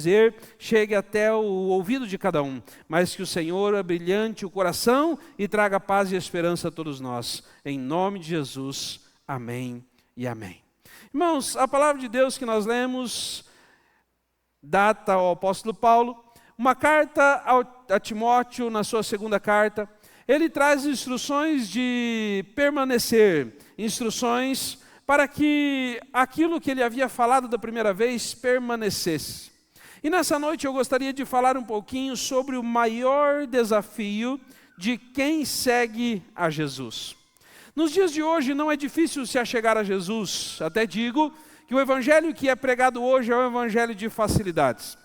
dizer chegue até o ouvido de cada um, mas que o Senhor abrilhante o coração e traga paz e esperança a todos nós. Em nome de Jesus, amém e amém. Irmãos, a palavra de Deus que nós lemos data ao apóstolo Paulo, uma carta a Timóteo, na sua segunda carta. Ele traz instruções de permanecer, instruções para que aquilo que ele havia falado da primeira vez permanecesse. E nessa noite eu gostaria de falar um pouquinho sobre o maior desafio de quem segue a Jesus. Nos dias de hoje não é difícil se achegar a Jesus, até digo que o evangelho que é pregado hoje é um evangelho de facilidades.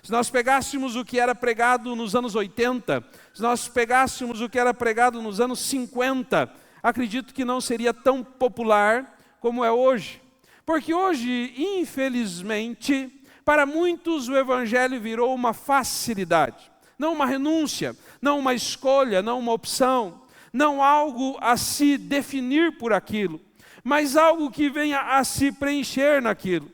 Se nós pegássemos o que era pregado nos anos 80, se nós pegássemos o que era pregado nos anos 50, acredito que não seria tão popular como é hoje. Porque hoje, infelizmente, para muitos o evangelho virou uma facilidade, não uma renúncia, não uma escolha, não uma opção, não algo a se definir por aquilo, mas algo que venha a se preencher naquilo.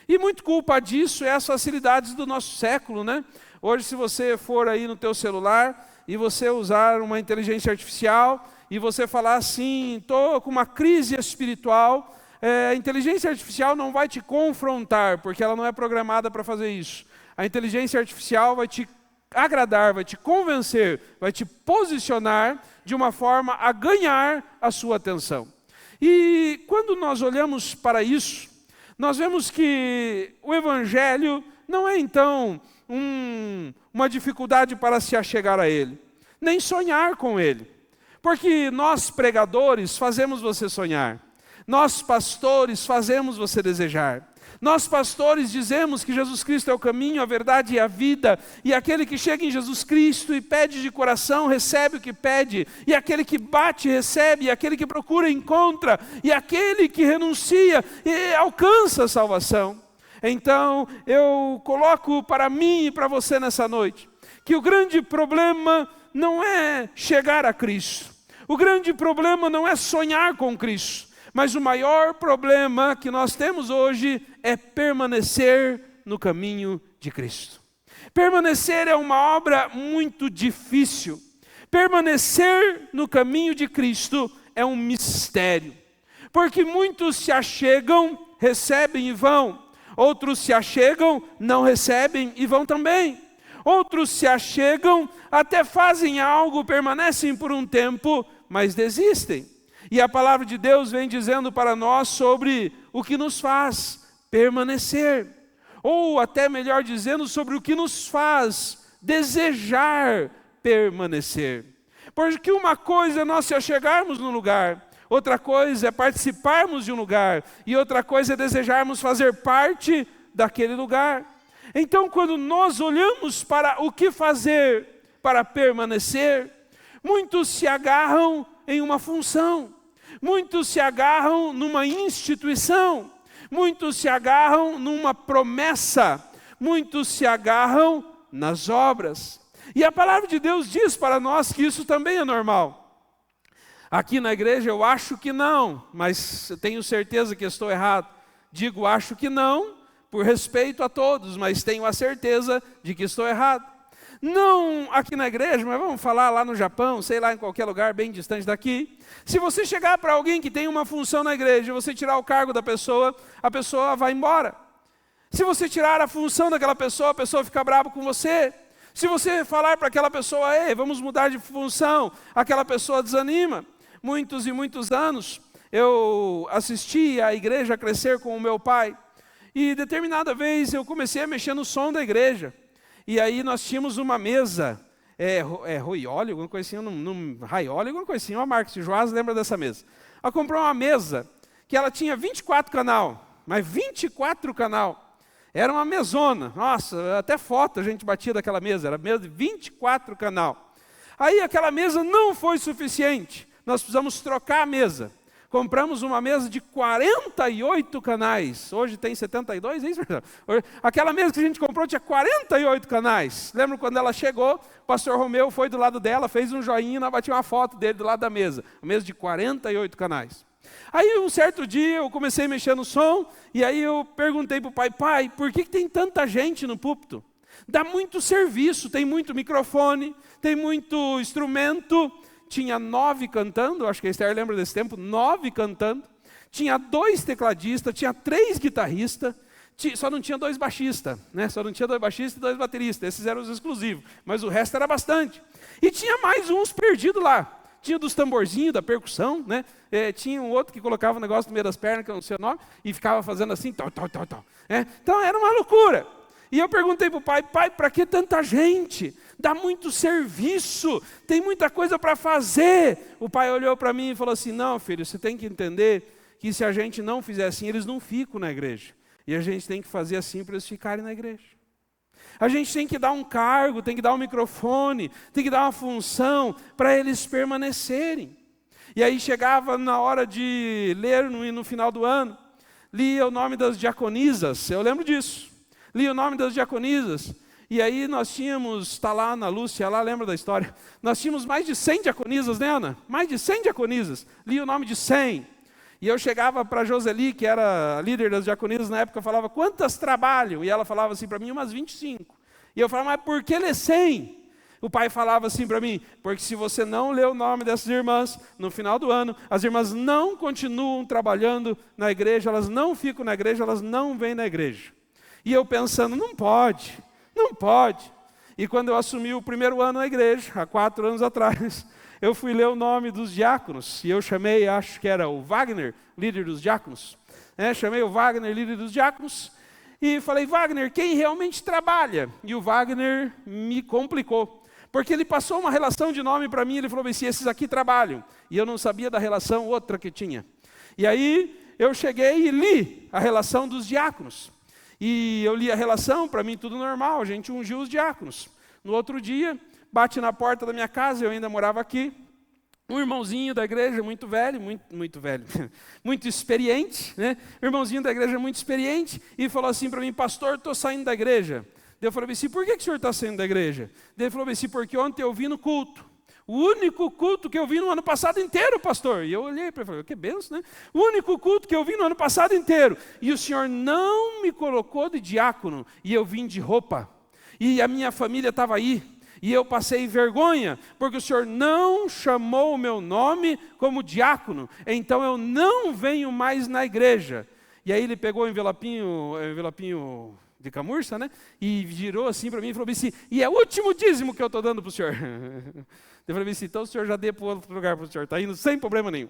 E muito culpa disso é as facilidades do nosso século, né? Hoje, se você for aí no teu celular e você usar uma inteligência artificial e você falar assim, estou com uma crise espiritual, a inteligência artificial não vai te confrontar, porque ela não é programada para fazer isso. A inteligência artificial vai te agradar, vai te convencer, vai te posicionar de uma forma a ganhar a sua atenção. E quando nós olhamos para isso, nós vemos que o evangelho não é então uma dificuldade para se achegar a ele, nem sonhar com ele. Porque nós pregadores fazemos você sonhar, nós pastores fazemos você desejar. Nós pastores dizemos que Jesus Cristo é o caminho, a verdade e a vida, e aquele que chega em Jesus Cristo e pede de coração, recebe o que pede, e aquele que bate, recebe, e aquele que procura, encontra, e aquele que renuncia, alcança a salvação. Então, eu coloco para mim e para você nessa noite, que o grande problema não é chegar a Cristo, o grande problema não é sonhar com Cristo, mas o maior problema que nós temos hoje é permanecer no caminho de Cristo. Permanecer é uma obra muito difícil. Permanecer no caminho de Cristo é um mistério. Porque muitos se achegam, recebem e vão. Outros se achegam, não recebem e vão também. Outros se achegam, até fazem algo, permanecem por um tempo, mas desistem. E a palavra de Deus vem dizendo para nós sobre o que nos faz permanecer. Ou até melhor dizendo, sobre o que nos faz desejar permanecer. Porque uma coisa é nós se achegarmos num lugar, outra coisa é participarmos de um lugar, e outra coisa é desejarmos fazer parte daquele lugar. Então, quando nós olhamos para o que fazer para permanecer, muitos se agarram em uma função. Muitos se agarram numa instituição, muitos se agarram numa promessa, muitos se agarram nas obras. E a palavra de Deus diz para nós que isso também é normal. Aqui na igreja eu acho que não, mas eu tenho certeza que estou errado. Digo acho que não, por respeito a todos, mas tenho a certeza de que estou errado. Não aqui na igreja, mas vamos falar lá no Japão, sei lá, em qualquer lugar bem distante daqui. Se você chegar para alguém que tem uma função na igreja, você tirar o cargo da pessoa, a pessoa vai embora. Se você tirar a função daquela pessoa, a pessoa fica brava com você. Se você falar para aquela pessoa, ei, vamos mudar de função, aquela pessoa desanima. Muitos e muitos anos, eu assisti a igreja crescer com o meu pai. E determinada vez eu comecei a mexer no som da igreja. E aí nós tínhamos uma mesa, Roioli, alguma coisa assim, Raioli, alguma coisa assim, uma marca, se Joás lembra dessa mesa. Ela comprou uma mesa que ela tinha 24 canal, mas 24 canal. Era uma mesona, nossa, até foto a gente batia daquela mesa, era mesa de 24 canal. Aí aquela mesa não foi suficiente, nós precisamos trocar a mesa. Compramos uma mesa de 48 canais. Hoje tem 72, é isso? Aquela mesa que a gente comprou tinha 48 canais. Lembra quando ela chegou, o pastor Romeu foi do lado dela, fez um joinha e nós batimos uma foto dele do lado da mesa. Uma mesa de 48 canais. Aí um certo dia eu comecei a mexer no som, e aí eu perguntei para o pai, por que tem tanta gente no púlpito? Dá muito serviço, tem muito microfone, tem muito instrumento. Tinha 9 cantando, acho que a Esther lembra desse tempo, 9 cantando. Tinha 2 tecladistas, tinha 3 guitarristas, só não tinha 2 baixistas, né? Só não tinha 2 baixistas e 2 bateristas, esses eram os exclusivos, mas o resto era bastante. E tinha mais uns perdidos lá. Tinha dos tamborzinhos, da percussão, né? Tinha um outro que colocava um negócio no meio das pernas, que eu não sei o nome, e ficava fazendo assim, tal. Então era uma loucura. E eu perguntei para o pai, para que tanta gente? Dá muito serviço, tem muita coisa para fazer. O pai olhou para mim e falou assim, não, filho, você tem que entender que se a gente não fizer assim, eles não ficam na igreja. E a gente tem que fazer assim para eles ficarem na igreja. A gente tem que dar um cargo, tem que dar um microfone, tem que dar uma função para eles permanecerem. E aí chegava na hora de ler no final do ano, lia o nome das diaconisas, eu lembro disso. Lia o nome das diaconisas. E aí nós tínhamos, está lá na Lúcia, lá lembra da história, nós tínhamos mais de 100 diaconisas, né, Ana? Mais de 100 diaconisas. Lia o nome de 100. E eu chegava para a Joseli, que era a líder das diaconisas na época, falava, quantas trabalham? E ela falava assim para mim, umas 25. E eu falava, mas por que ler 100? O pai falava assim para mim, porque se você não lê o nome dessas irmãs, no final do ano, as irmãs não continuam trabalhando na igreja, elas não ficam na igreja, elas não vêm na igreja. E eu pensando, não pode. E quando eu assumi o primeiro ano na igreja, há 4 anos atrás, eu fui ler o nome dos diáconos, e eu chamei, acho que era o Wagner, líder dos diáconos, chamei o Wagner, líder dos diáconos, e falei, Wagner, quem realmente trabalha? E o Wagner me complicou, porque ele passou uma relação de nome para mim, ele falou assim, esses aqui trabalham, e eu não sabia da relação outra que tinha. E aí eu cheguei e li a relação dos diáconos, e eu li a relação, para mim tudo normal, a gente ungiu os diáconos. No outro dia, bate na porta da minha casa, eu ainda morava aqui, um irmãozinho da igreja, muito velho, muito experiente, né? Um irmãozinho da igreja muito experiente, e falou assim para mim, pastor, estou saindo da igreja. Daí eu falei assim, por que o senhor está saindo da igreja? Daí ele falou assim, porque ontem eu vim no culto. O único culto que eu vi no ano passado inteiro, pastor. E eu olhei para ele e falei, que benção, né? O único culto que eu vi no ano passado inteiro. E o senhor não me colocou de diácono, e eu vim de roupa. E a minha família estava aí. E eu passei vergonha, porque o senhor não chamou o meu nome como diácono. Então eu não venho mais na igreja. E aí ele pegou o envelopinho de camurça, né? E girou assim para mim e falou assim, e é o último dízimo que eu estou dando para o senhor. Eu falei assim, então o senhor já dê para outro lugar para o senhor, está indo sem problema nenhum.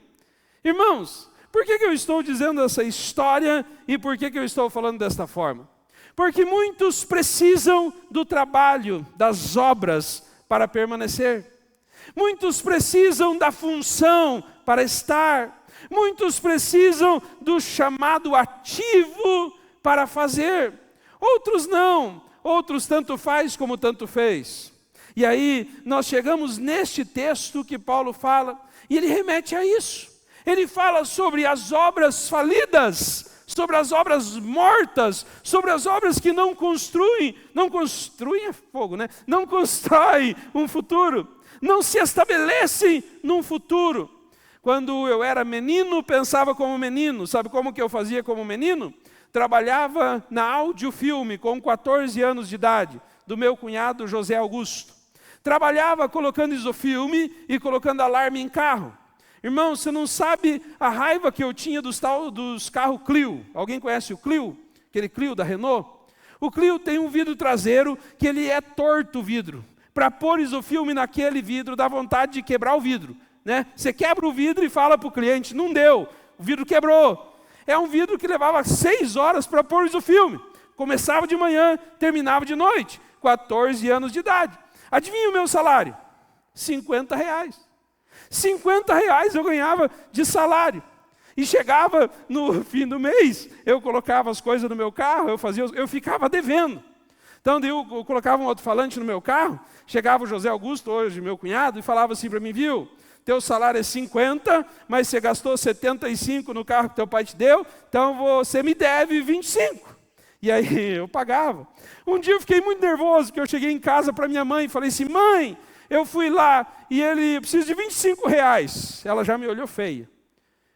Irmãos, por que eu estou dizendo essa história e por que eu estou falando desta forma? Porque muitos precisam do trabalho, das obras para permanecer. Muitos precisam da função para estar. Muitos precisam do chamado ativo para fazer. Outros não, outros tanto faz como tanto fez. E aí nós chegamos neste texto que Paulo fala, e ele remete a isso. Ele fala sobre as obras falidas, sobre as obras mortas, sobre as obras que não constroem é fogo, né? Não constroem um futuro, não se estabelecem num futuro. Quando eu era menino, pensava como menino, sabe como que eu fazia como menino? Trabalhava na Audiofilme com 14 anos de idade, do meu cunhado José Augusto. Trabalhava colocando isofilme e colocando alarme em carro. Irmão, você não sabe a raiva que eu tinha dos carros Clio. Alguém conhece o Clio? Aquele Clio da Renault? O Clio tem um vidro traseiro que ele é torto o vidro. Para pôr isofilme naquele vidro, dá vontade de quebrar o vidro, né? Você quebra o vidro e fala para o cliente, não deu, o vidro quebrou. É um vidro que levava 6 horas para pôr isofilme. Começava de manhã, terminava de noite. 14 anos de idade. Adivinha o meu salário? R$50. R$50 eu ganhava de salário. E chegava no fim do mês, eu colocava as coisas no meu carro, eu ficava devendo. Então eu colocava um alto-falante no meu carro, chegava o José Augusto, hoje meu cunhado, e falava assim para mim, viu, teu salário é 50, mas você gastou 75 no carro que teu pai te deu, então você me deve 25. E aí eu pagava. Um dia eu fiquei muito nervoso, porque eu cheguei em casa para minha mãe e falei assim, mãe, eu fui lá e ele precisa de R$25. Ela já me olhou feia.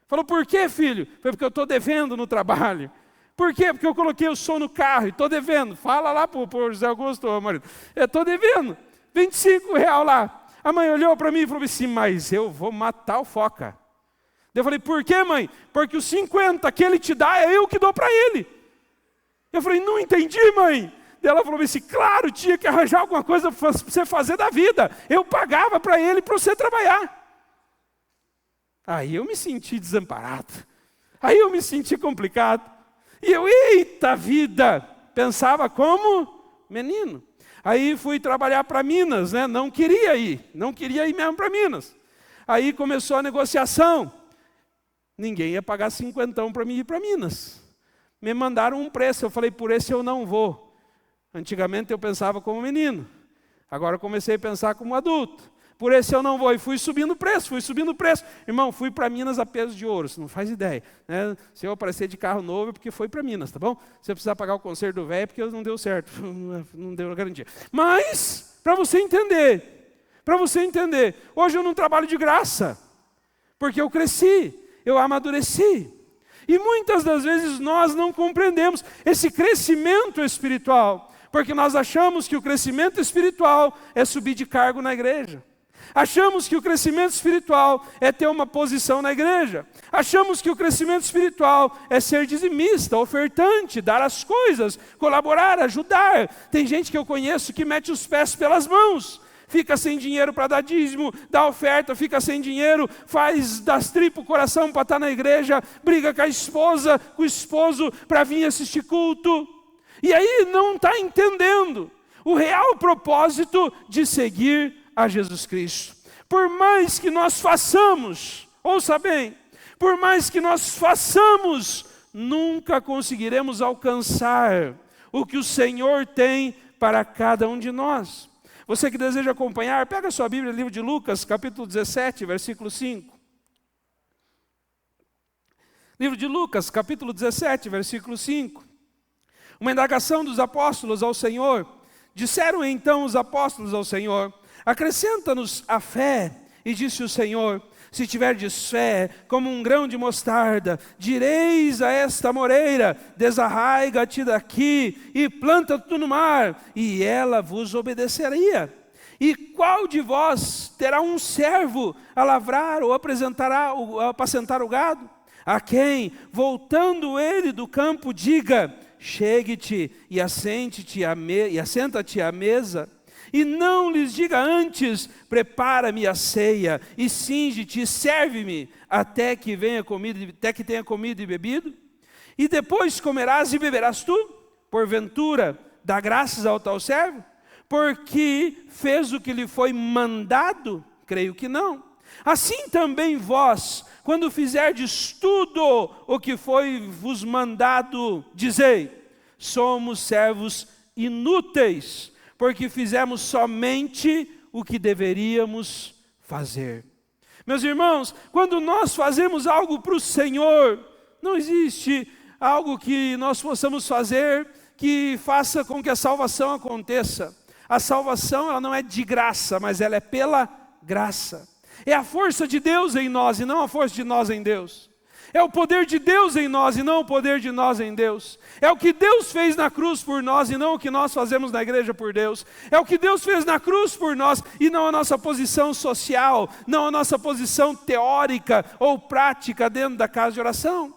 Falou, por quê, filho? Foi porque eu estou devendo no trabalho. Por quê? Porque eu coloquei o som no carro e estou devendo. Fala lá para o José Augusto, marido. Eu estou devendo. R$25 lá. A mãe olhou para mim e falou assim, mas eu vou matar o Foca. Eu falei, por quê, mãe? Porque os 50 que ele te dá, é eu que dou para ele. Eu falei, não entendi, mãe. Ela falou assim, claro, tinha que arranjar alguma coisa para você fazer da vida. Eu pagava para ele, para você trabalhar. Aí eu me senti desamparado. Aí eu me senti complicado. E eu, eita vida, pensava como menino. Aí fui trabalhar para Minas, né? Não queria ir mesmo para Minas. Aí começou a negociação. Ninguém ia pagar 50 para mim ir para Minas. Me mandaram um preço, eu falei, por esse eu não vou. Antigamente eu pensava como menino. Agora eu comecei a pensar como adulto. Por esse eu não vou. E fui subindo o preço. Irmão, fui para Minas a peso de ouro, você não faz ideia. Né? Se eu aparecer de carro novo é porque foi para Minas, tá bom? Se eu precisar pagar o conserto do velho é porque não deu certo. Não deu a garantia. Mas, para você entender, hoje eu não trabalho de graça. Porque eu cresci. Eu amadureci. E muitas das vezes nós não compreendemos esse crescimento espiritual, porque nós achamos que o crescimento espiritual é subir de cargo na igreja. Achamos que o crescimento espiritual é ter uma posição na igreja. Achamos que o crescimento espiritual é ser dizimista, ofertante, dar as coisas, colaborar, ajudar. Tem gente que eu conheço que mete os pés pelas mãos. Fica sem dinheiro para dar dízimo, dá oferta, fica sem dinheiro, faz das tripas o coração para estar na igreja, briga com a esposa, com o esposo para vir assistir culto. E aí não está entendendo o real propósito de seguir a Jesus Cristo. Por mais que nós façamos, ouça bem, por mais que nós façamos, nunca conseguiremos alcançar o que o Senhor tem para cada um de nós. Você que deseja acompanhar, pega a sua Bíblia, livro de Lucas, capítulo 17, versículo 5. Livro de Lucas, capítulo 17, versículo 5. Uma indagação dos apóstolos ao Senhor. Disseram então os apóstolos ao Senhor, acrescenta-nos a fé. E disse o Senhor, se tiverdes fé como um grão de mostarda, direis a esta moreira, desarraiga-te daqui e planta-te no mar, e ela vos obedeceria. E qual de vós terá um servo a lavrar ou a apacentar o gado? A quem, voltando ele do campo, diga, chegue-te e assenta-te à mesa, e não lhes diga antes, prepara-me a ceia, e cinge-te e serve-me, até que tenha comido e bebido? E depois comerás e beberás tu? Porventura, dá graças ao tal servo? Porque fez o que lhe foi mandado? Creio que não. Assim também vós, quando fizerdes tudo o que foi vos mandado, dizei, somos servos inúteis, porque fizemos somente o que deveríamos fazer. Meus irmãos, quando nós fazemos algo para o Senhor, não existe algo que nós possamos fazer que faça com que a salvação aconteça. A salvação ela não é de graça, mas ela é pela graça. É a força de Deus em nós e não a força de nós em Deus. É o poder de Deus em nós e não o poder de nós em Deus. É o que Deus fez na cruz por nós e não o que nós fazemos na igreja por Deus. É o que Deus fez na cruz por nós e não a nossa posição social, não a nossa posição teórica ou prática dentro da casa de oração.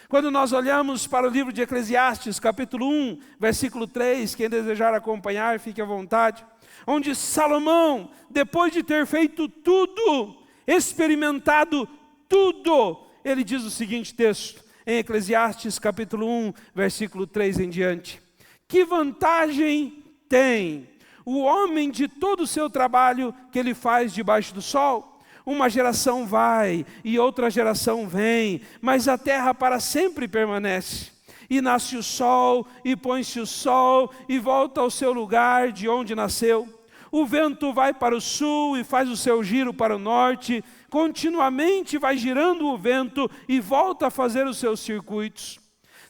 Quando nós olhamos para o livro de Eclesiastes, capítulo 1, versículo 3, quem desejar acompanhar, fique à vontade. Onde Salomão, depois de ter feito tudo, experimentado tudo, ele diz o seguinte texto, em Eclesiastes capítulo 1, versículo 3 em diante. Que vantagem tem o homem de todo o seu trabalho que ele faz debaixo do sol? Uma geração vai e outra geração vem, mas a terra para sempre permanece. E nasce o sol, e põe-se o sol, e volta ao seu lugar de onde nasceu. O vento vai para o sul e faz o seu giro para o norte, continuamente vai girando o vento e volta a fazer os seus circuitos.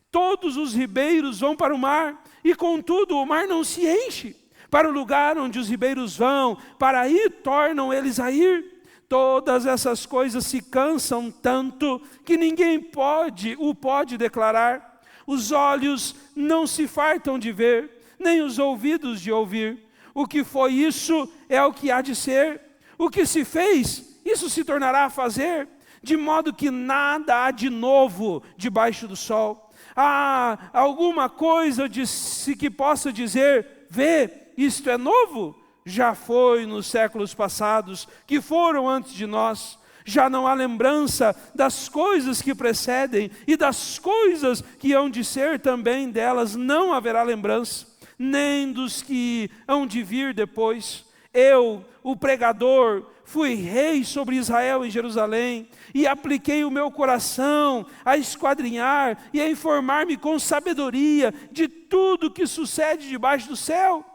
Todos os ribeiros vão para o mar, e contudo o mar não se enche. Para o lugar onde os ribeiros vão, para aí tornam eles a ir. Todas essas coisas se cansam tanto que ninguém pode declarar. os olhos não se fartam de ver, nem os ouvidos de ouvir. O que foi isso é o que há de ser. O que se fez, isso se tornará a fazer, de modo que nada há de novo debaixo do sol. Há alguma coisa que possa dizer, vê, isto é novo? Já foi nos séculos passados, que foram antes de nós. Já não há lembrança das coisas que precedem, e das coisas que hão de ser também delas não haverá lembrança, nem dos que hão de vir depois. Eu, o pregador, fui rei sobre Israel em Jerusalém, e apliquei o meu coração a esquadrinhar e a informar-me com sabedoria de tudo que sucede debaixo do céu.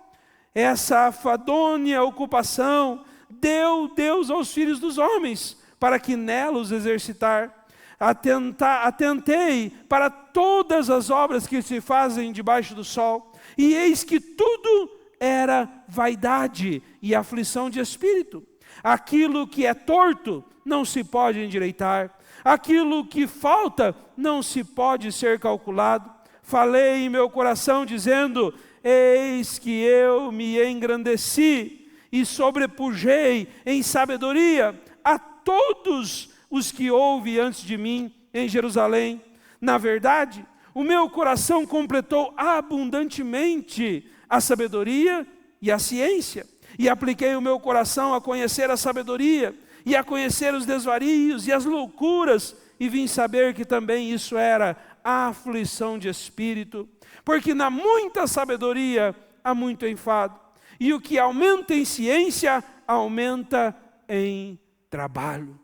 Essa afadônia ocupação deu Deus aos filhos dos homens, para que nela os exercitar. Atentei para todas as obras que se fazem debaixo do sol, e eis que tudo era vaidade e aflição de espírito. Aquilo que é torto não se pode endireitar, aquilo que falta não se pode ser calculado. Falei em meu coração dizendo, eis que eu me engrandeci e sobrepujei em sabedoria a todos os que houve antes de mim em Jerusalém. Na verdade, o meu coração completou abundantemente a sabedoria e a ciência, e apliquei o meu coração a conhecer a sabedoria, e a conhecer os desvarios e as loucuras, e vim saber que também isso era a aflição de espírito, porque na muita sabedoria há muito enfado, e o que aumenta em ciência, aumenta em trabalho.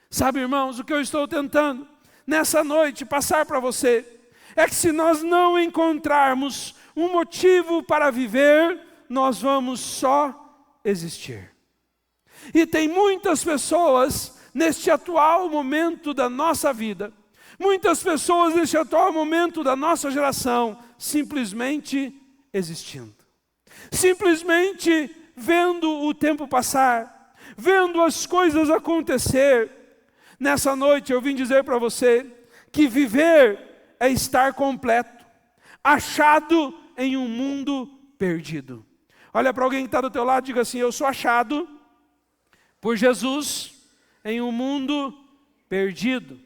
Sabe, irmãos, o que eu estou tentando nessa noite passar para você, é que se nós não encontrarmos um motivo para viver, nós vamos só existir. E tem muitas pessoas neste atual momento da nossa vida, muitas pessoas neste atual momento da nossa geração, simplesmente existindo. Simplesmente vendo o tempo passar, vendo as coisas acontecer. Nessa noite eu vim dizer para você que viver é estar completo, achado em um mundo perdido. Olha para alguém que está do teu lado e diga assim, eu sou achado por Jesus em um mundo perdido.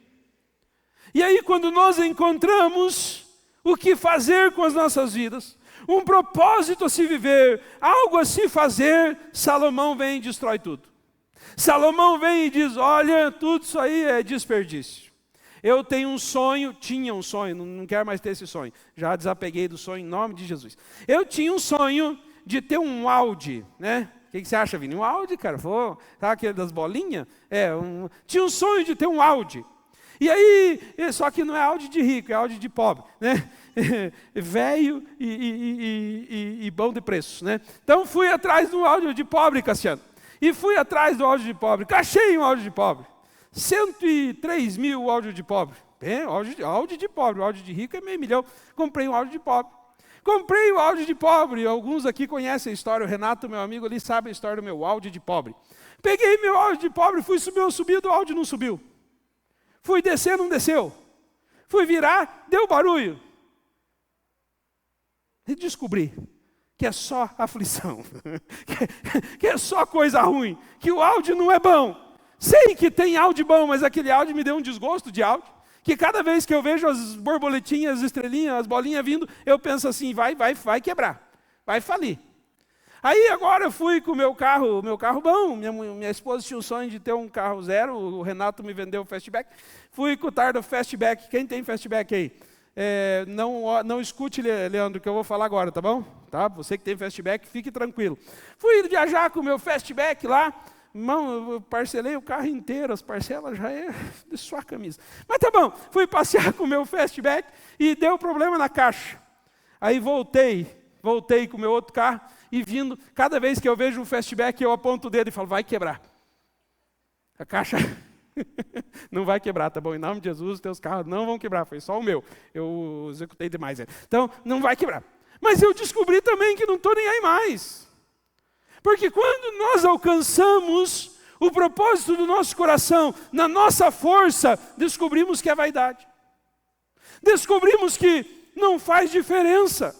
E aí quando nós encontramos o que fazer com as nossas vidas, um propósito a se viver, algo a se fazer, Salomão vem e destrói tudo. Salomão vem e diz, olha, tudo isso aí é desperdício. Eu tenho um sonho, tinha um sonho, não quero mais ter esse sonho. Já desapeguei do sonho em nome de Jesus. Eu tinha um sonho de ter um Audi, né? O que você acha, Vini? Um Audi, cara, tá aquele das bolinhas? Tinha um sonho de ter um Audi. E aí, só que não é Audi de rico, é Audi de pobre, né? Velho e bom de preço, né? Então fui atrás do Audi de pobre, Cassiano. E fui atrás do Audi de pobre, achei um Audi de pobre. 103 mil Audi de pobre. Audi de pobre, o Audi de rico é meio milhão. Comprei um Audi de pobre. Comprei o Audi de pobre. Alguns aqui conhecem a história. O Renato, meu amigo, ali sabe a história do meu Audi de pobre. Peguei meu Audi de pobre, fui subir, eu subi, o Audi não subiu. Fui descer, não desceu. Fui virar, deu barulho. E descobri que é só aflição, que é só coisa ruim, que o Audi não é bom. Sei que tem Audi bom, mas aquele Audi me deu um desgosto de Audi, que cada vez que eu vejo as borboletinhas, as estrelinhas, as bolinhas vindo, eu penso assim, vai quebrar, vai falir. Aí agora eu fui com o meu carro bom, minha esposa tinha um sonho de ter um carro zero, o Renato me vendeu o Fastback, fui com o Tardo Fastback. Quem tem Fastback aí? Não escute, Leandro, que eu vou falar agora, tá bom? Tá? Você que tem Fastback, fique tranquilo. Fui viajar com o meu Fastback lá, irmão, eu parcelei o carro inteiro, as parcelas já é de sua camisa. Mas tá bom, fui passear com o meu Fastback e deu problema na caixa. Aí voltei com o meu outro carro e vindo, cada vez que eu vejo um Fastback, eu aponto o dedo e falo, vai quebrar. A caixa não vai quebrar, tá bom? Em nome de Jesus, os teus carros não vão quebrar, foi só o meu. Eu executei demais. Então, não vai quebrar. Mas eu descobri também que não estou nem aí mais. Porque quando nós alcançamos o propósito do nosso coração, na nossa força, descobrimos que é vaidade. Descobrimos que não faz diferença.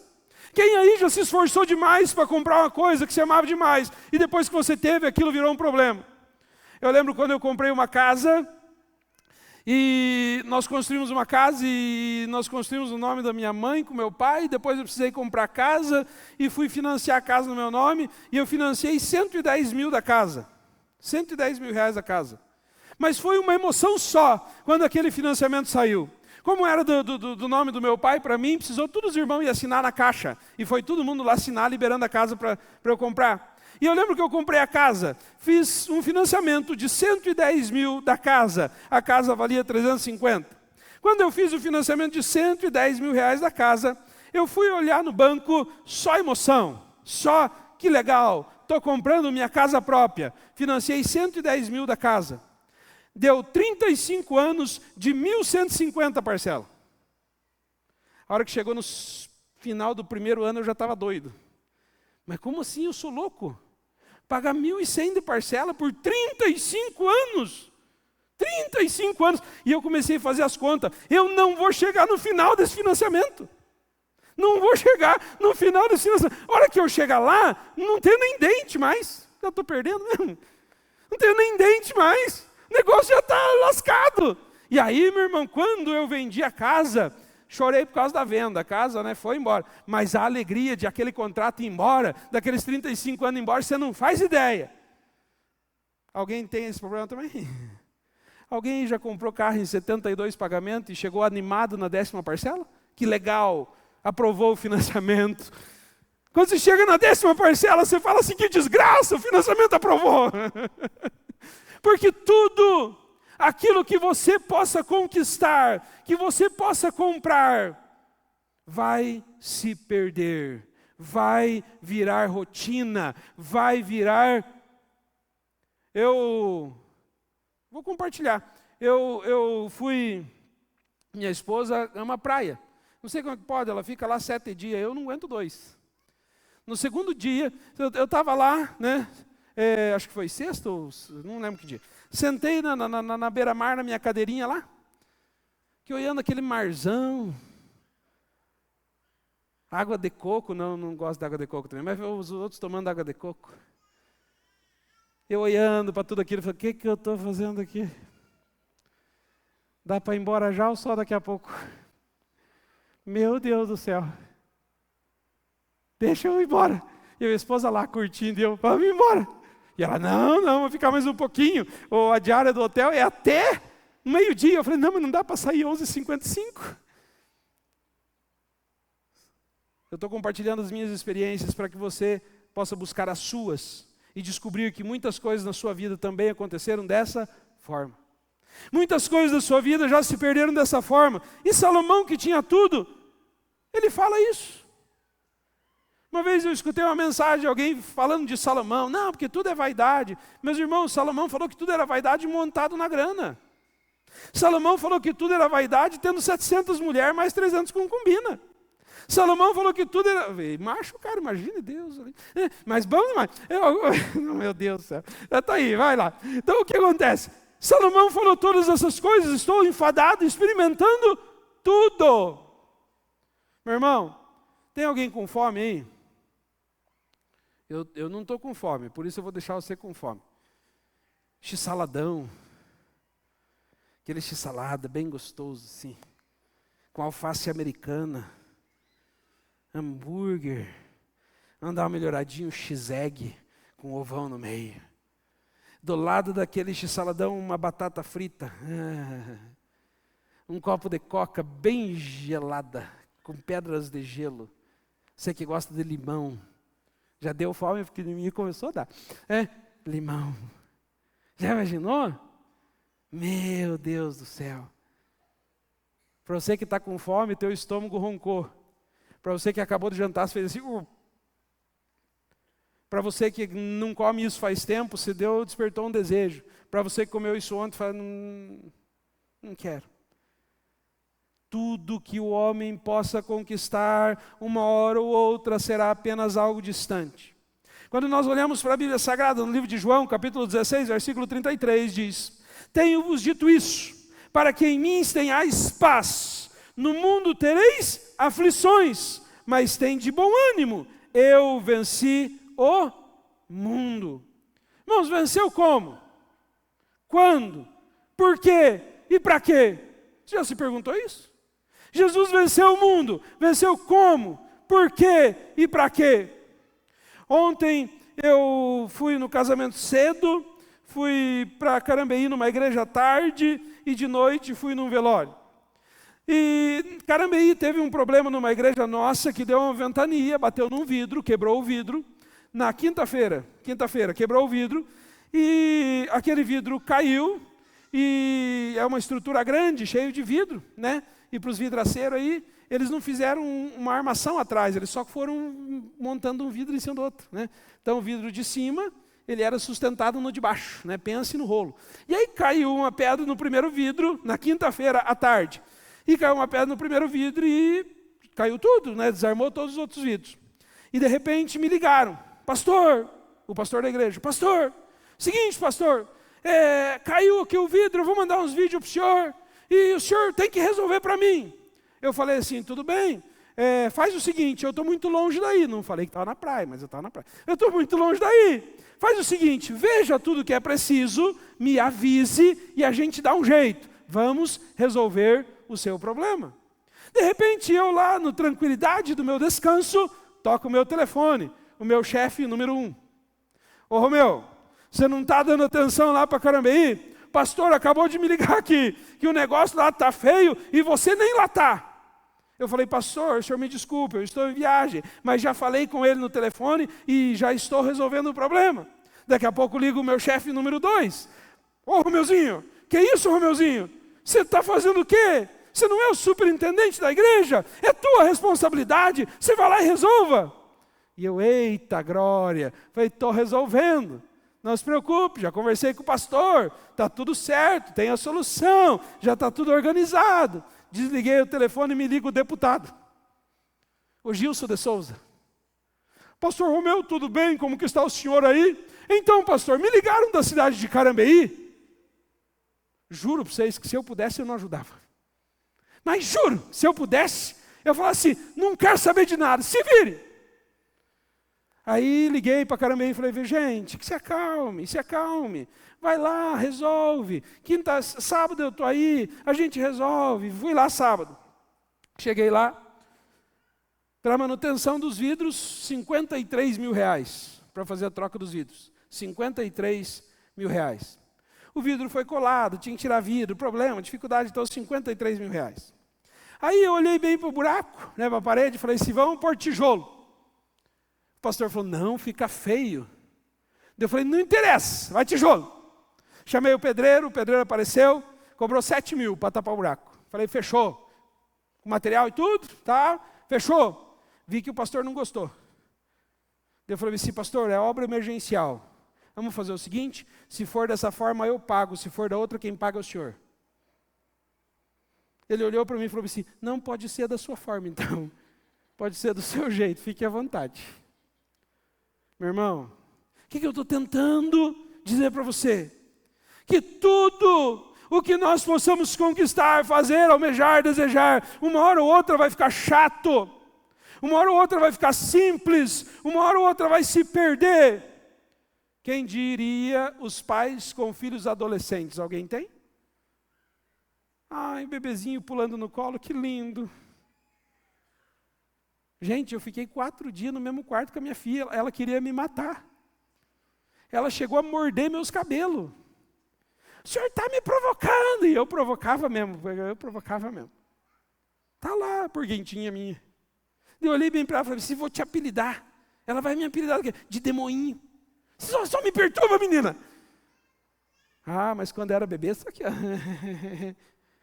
Quem aí já se esforçou demais para comprar uma coisa que você amava demais, e depois que você teve, aquilo virou um problema? Eu lembro quando eu comprei uma casa, e nós construímos uma casa, e nós construímos o nome da minha mãe com meu pai, depois eu precisei comprar casa, e fui financiar a casa no meu nome, e eu financiei 110 mil da casa. 110 mil reais a casa. Mas foi uma emoção só, quando aquele financiamento saiu. Como era do nome do meu pai, para mim, precisou todos os irmãos ir assinar na caixa. E foi todo mundo lá assinar, liberando a casa para eu comprar. E eu lembro que eu comprei a casa, fiz um financiamento de 110 mil da casa. A casa valia 350. Quando eu fiz o financiamento de 110 mil reais da casa, eu fui olhar no banco, só emoção. Só, que legal, estou comprando minha casa própria. Financiei 110 mil da casa. Deu 35 anos de 1.150 parcela. A hora que chegou no final do primeiro ano, eu já estava doido. Mas como assim? Eu sou louco? Pagar 1.100 de parcela por 35 anos. 35 anos. E eu comecei a fazer as contas. Eu não vou chegar no final desse financiamento. Não vou chegar no final desse financiamento. A hora que eu chegar lá, não tenho nem dente mais. Já estou perdendo mesmo. Não tenho nem dente mais. O negócio já está lascado. E aí, meu irmão, quando eu vendi a casa, chorei por causa da venda. A casa, né, foi embora. Mas a alegria de aquele contrato ir embora, daqueles 35 anos ir embora, você não faz ideia. Alguém tem esse problema também? Alguém já comprou carro em 72 pagamentos e chegou animado na 10ª parcela? Que legal, aprovou o financiamento. Quando você chega na 10ª parcela, você fala assim, que desgraça, o financiamento aprovou. Porque tudo aquilo que você possa conquistar, que você possa comprar, vai se perder, vai virar rotina, vai virar... Eu vou compartilhar. Eu fui... Minha esposa ama praia. Não sei como é que pode, ela fica lá 7 dias, eu não aguento 2. No segundo dia, eu estava lá, né? Acho que foi sexta, ou não lembro que dia. Sentei na beira-mar, na minha cadeirinha lá, que olhando aquele marzão, água de coco, não gosto de água de coco também, mas os outros tomando água de coco. Eu olhando para tudo aquilo, falei, o que eu estou fazendo aqui? Dá para ir embora já ou só daqui a pouco? Meu Deus do céu. Deixa eu ir embora. E a esposa lá curtindo, e eu, vamos embora. E ela, não, vou ficar mais um pouquinho. A diária do hotel é até meio-dia. Eu falei, não, mas não dá para sair 11h55. Eu estou compartilhando as minhas experiências para que você possa buscar as suas e descobrir que muitas coisas na sua vida também aconteceram dessa forma. Muitas coisas da sua vida já se perderam dessa forma. E Salomão, que tinha tudo, ele fala isso. Uma vez eu escutei uma mensagem de alguém falando de Salomão. Não, porque tudo é vaidade. Meus irmãos, Salomão falou que tudo era vaidade montado na grana. Salomão falou que tudo era vaidade tendo 700 mulheres mais 300 concubinas. Salomão falou que tudo era... Macho, cara, imagine Deus. Mas bom demais. Meu Deus do céu. Está aí, vai lá. Então o que acontece? Salomão falou todas essas coisas. Estou enfadado, experimentando tudo. Meu irmão, tem alguém com fome aí? Eu não estou com fome, por isso eu vou deixar você com fome. X-saladão. Aquele x-salada bem gostoso assim. Com alface americana. Hambúrguer. Vamos dar uma melhoradinha, um x-egg com ovão no meio. Do lado daquele x-saladão, uma batata frita. Um copo de coca bem gelada, com pedras de gelo. Você que gosta de limão. Já deu fome, porque me começou a dar. Limão. Já imaginou? Meu Deus do céu. Para você que está com fome, teu estômago roncou. Para você que acabou de jantar, você fez assim. Para você que não come isso faz tempo, se deu, despertou um desejo. Para você que comeu isso ontem, fala, não quero. Tudo que o homem possa conquistar, uma hora ou outra, será apenas algo distante. Quando nós olhamos para a Bíblia Sagrada, no livro de João, capítulo 16, versículo 33, diz: Tenho-vos dito isso, para que em mim tenhais paz. no mundo tereis aflições, mas tende bom ânimo, eu venci o mundo. Irmãos, venceu como? Quando? Por quê? E para quê? Você já se perguntou isso? Jesus venceu o mundo. Venceu como? Por quê? E para quê? Ontem eu fui no casamento cedo, fui para Carambeí numa igreja à tarde e de noite fui num velório. E Carambeí teve um problema numa igreja nossa que deu uma ventania, bateu num vidro, quebrou o vidro. Na quinta-feira, quebrou o vidro e aquele vidro caiu e é uma estrutura grande, cheio de vidro, né? E para os vidraceiros aí, eles não fizeram uma armação atrás, eles só foram montando um vidro em cima do outro, né? Então o vidro de cima, ele era sustentado no de baixo, né? Pense no rolo. E aí caiu uma pedra no primeiro vidro, na quinta-feira à tarde. E caiu uma pedra no primeiro vidro e caiu tudo, né? Desarmou todos os outros vidros. E de repente me ligaram. Pastor, o pastor da igreja, pastor, seguinte pastor, caiu aqui o vidro, eu vou mandar uns vídeos para o senhor, e o senhor tem que resolver para mim. Eu falei assim, tudo bem, faz o seguinte, eu estou muito longe daí, não falei que estava na praia, mas eu estava na praia. Eu estou muito longe daí, faz o seguinte, veja tudo que é preciso, me avise e a gente dá um jeito, vamos resolver o seu problema. De repente eu lá, no tranquilidade do meu descanso, toco o meu telefone, o meu chefe número 1. Ô Romeu, você não está dando atenção lá para Carambeí? Pastor acabou de me ligar aqui, que o negócio lá está feio e você nem lá está. Eu falei, pastor, o senhor me desculpe, eu estou em viagem, mas já falei com ele no telefone e já estou resolvendo o problema. Daqui a pouco ligo o meu chefe número 2. Ô Romeuzinho, que isso Romeuzinho? Você está fazendo o quê? Você não é o superintendente da igreja? É tua responsabilidade, você vai lá e resolva. E eu, eita glória, falei, estou resolvendo. Não se preocupe, já conversei com o pastor, está tudo certo, tem a solução, já está tudo organizado. Desliguei o telefone e me liga o deputado, o Gilson de Souza. Pastor Romeu, tudo bem? Como que está o senhor aí? Então, pastor, me ligaram da cidade de Carambeí. Juro para vocês que se eu pudesse eu não ajudava. Mas juro, se eu pudesse, eu falava assim, não quero saber de nada, se vire. Aí liguei para Carambeí e falei, gente, que se acalme, vai lá, resolve, sábado eu estou aí, a gente resolve. Fui lá sábado, cheguei lá, para a manutenção dos vidros, 53 mil reais, para fazer a troca dos vidros, 53 mil reais. O vidro foi colado, tinha que tirar vidro, problema, dificuldade, então 53 mil reais. Aí eu olhei bem para o buraco, né, para a parede, e falei assim, vamos pôr tijolo. O pastor falou, não, fica feio. Eu falei, não interessa, vai tijolo. Chamei o pedreiro apareceu, cobrou 7 mil para tapar o buraco. Falei, fechou. Com material e tudo, tá? Fechou. Vi que o pastor não gostou. Eu falei assim, pastor, é obra emergencial. Vamos fazer o seguinte, se for dessa forma eu pago, se for da outra quem paga é o senhor. Ele olhou para mim e falou assim, não pode ser da sua forma então. Pode ser do seu jeito, fique à vontade. Meu irmão, o que eu estou tentando dizer para você? Que tudo o que nós possamos conquistar, fazer, almejar, desejar, uma hora ou outra vai ficar chato, uma hora ou outra vai ficar simples, uma hora ou outra vai se perder. Quem diria os pais com filhos adolescentes? Alguém tem? Ai, bebezinho pulando no colo, que lindo. Gente, eu fiquei 4 dias no mesmo quarto com a minha filha, ela queria me matar. Ela chegou a morder meus cabelos. O senhor está me provocando. E eu provocava mesmo. Está lá, porguentinha minha. Eu olhei bem para ela e falei, se vou te apelidar. Ela vai me apelidar de demoinho. Você só me perturba, menina. Ah, mas quando era bebê, isso aqui, ó.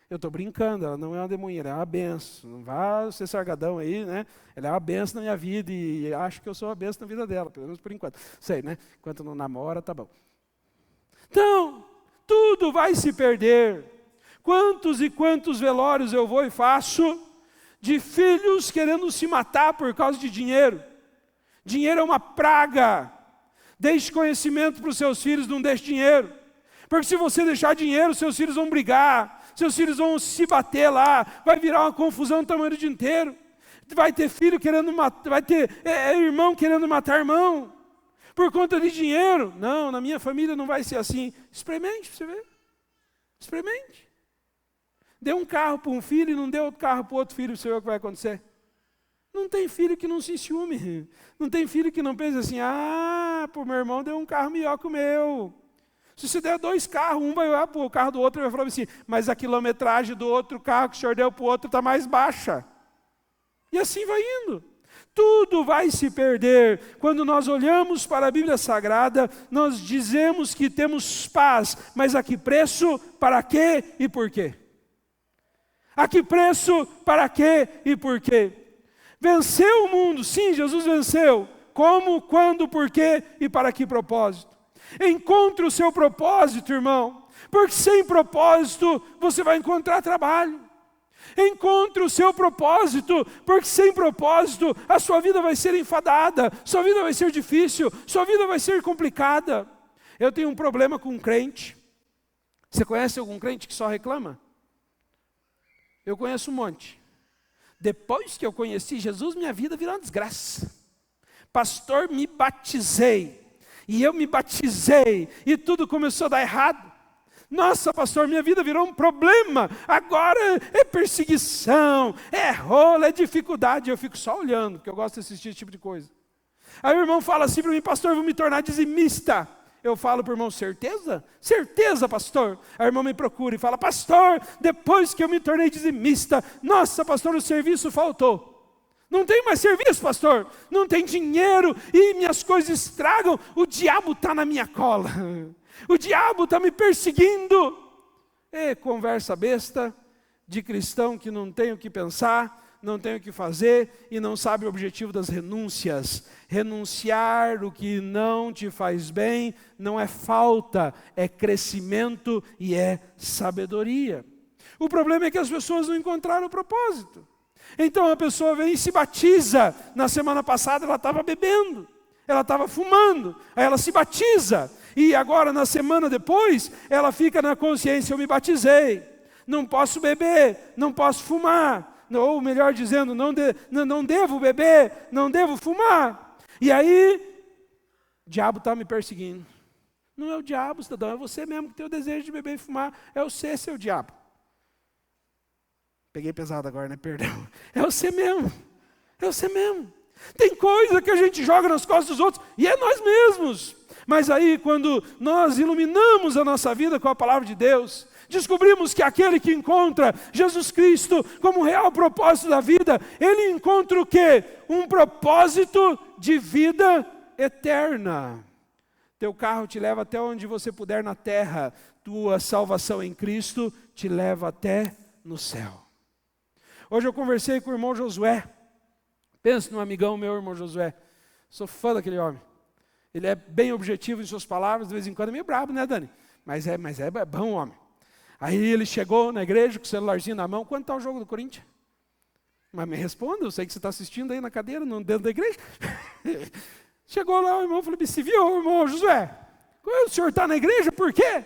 Eu estou brincando, ela não é uma demoinha, ela é uma benção. Não vá ser sargadão aí, né? Ela é uma benção na minha vida e acho que eu sou uma benção na vida dela, pelo menos por enquanto. Sei, né? Enquanto não namora, tá bom. Então, tudo vai se perder. Quantos e quantos velórios eu vou e faço de filhos querendo se matar por causa de dinheiro. Dinheiro é uma praga. Deixe conhecimento para os seus filhos, não deixe dinheiro. Porque se você deixar dinheiro, seus filhos vão brigar. seus filhos vão se bater lá, vai virar uma confusão do tamanho do dia inteiro. Vai ter filho querendo matar, vai ter irmão querendo matar irmão, por conta de dinheiro. Não, na minha família não vai ser assim. Experimente para você ver. Experimente. Dê um carro para um filho e não dê outro carro para outro filho, para você ver o que vai acontecer. Não tem filho que não se ciúme. Não tem filho que não pense assim, pro meu irmão deu um carro melhor que o meu. Se você der 2 carros, um vai olhar para o carro do outro e vai falar assim, mas a quilometragem do outro carro que o senhor deu para o outro está mais baixa. E assim vai indo. Tudo vai se perder. Quando nós olhamos para a Bíblia Sagrada, nós dizemos que temos paz, mas a que preço, para quê e por quê? A que preço, para quê e por quê? Venceu o mundo, sim, Jesus venceu. Como, quando, por quê e para que propósito? Encontre o seu propósito, irmão, porque sem propósito você vai encontrar trabalho. Encontre o seu propósito, porque sem propósito a sua vida vai ser enfadada, sua vida vai ser difícil, sua vida vai ser complicada. Eu tenho um problema com um crente. Você conhece algum crente que só reclama? Eu conheço um monte. Depois que eu conheci Jesus, minha vida virou uma desgraça. Pastor, me batizei. E eu me batizei. E tudo começou a dar errado. Nossa, pastor, minha vida virou um problema. Agora é perseguição, é rola, é dificuldade. Eu fico só olhando, porque eu gosto de assistir esse tipo de coisa. Aí o irmão fala assim para mim, pastor, eu vou me tornar dizimista. Eu falo para o irmão, certeza? Certeza, pastor. Aí o irmão me procura e fala, pastor, depois que eu me tornei dizimista, nossa, pastor, o serviço faltou. Não tem mais serviço, pastor. Não tem dinheiro e minhas coisas estragam. O diabo está na minha cola. O diabo está me perseguindo. Conversa besta de cristão que não tem o que pensar, não tem o que fazer e não sabe o objetivo das renúncias. Renunciar o que não te faz bem não é falta, é crescimento e é sabedoria. O problema é que as pessoas não encontraram o propósito. Então a pessoa vem e se batiza. Na semana passada ela estava bebendo, ela estava fumando, aí ela se batiza. E agora na semana depois, ela fica na consciência, eu me batizei. Não posso beber, não posso fumar. Ou melhor dizendo, não devo beber, não devo fumar. E aí, o diabo está me perseguindo. Não é o diabo, cidadão, é você mesmo que tem o desejo de beber e fumar. É você, seu diabo. Peguei pesado agora, né? Perdão. É você mesmo. É você mesmo. Tem coisa que a gente joga nas costas dos outros e é nós mesmos. Mas aí, quando nós iluminamos a nossa vida com a palavra de Deus, descobrimos que aquele que encontra Jesus Cristo como real propósito da vida, ele encontra o quê? Um propósito de vida eterna. Teu carro te leva até onde você puder na terra, tua salvação em Cristo te leva até no céu. Hoje eu conversei com o irmão Josué. Pensa num amigão meu, irmão Josué. Sou fã daquele homem. Ele é bem objetivo em suas palavras, de vez em quando é meio brabo, né, Dani? Mas é bom homem. Aí ele chegou na igreja com o celularzinho na mão. Quando está o jogo do Corinthians? Mas me responda, eu sei que você está assistindo aí na cadeira, dentro da igreja. Chegou lá o irmão, falou, você viu, irmão Josué? O senhor está na igreja, por quê?